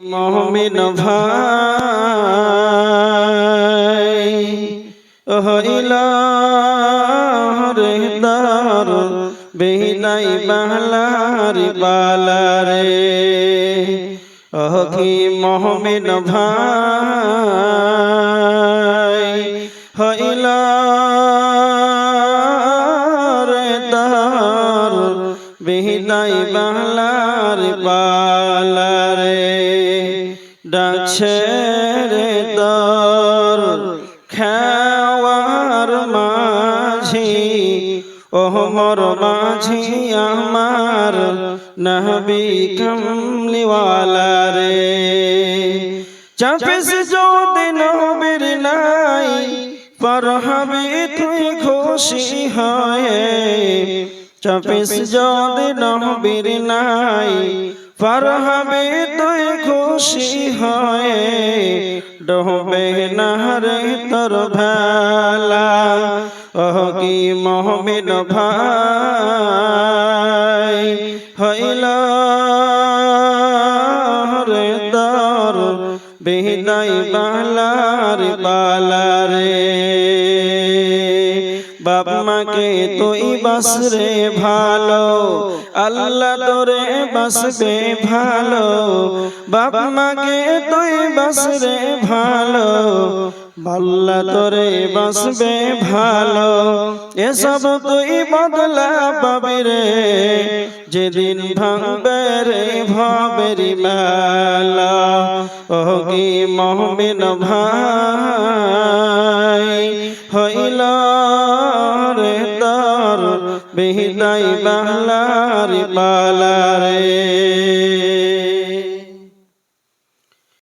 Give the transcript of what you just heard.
मोहमिन भाई इलाहरे दार बेनाई बहलारी बालारे की मोहमिन भाई इलाहरे दार बेनाई बहलारी बालारे ডাকছে রে তোর খাওয়ার মাঝি ওমর মাঝি আমার নবী কমলিওয়ালা রে চাপিস যদি নবীর নাই পর হবি তুই খুশি হয়ে চাপিস যদি নবীর নাই पर हबे तुई खुशी होए डोबे नहरे तर भाला ओह की मोहमिन भाई हइला रे दर बेनाई बालार बालारे बाप माँ के तुई बस रे भालो अल्लाह तोरे बसबे भालो बाप माँ के तुई बस रे भालो अल्लाह तोरे बसबे भालो ये सब तुई बदला पाबी रे जेदिन भांगबे रे भवेरी माला ओह की मोहमिन भाई हइला रे तार बेनाई बहला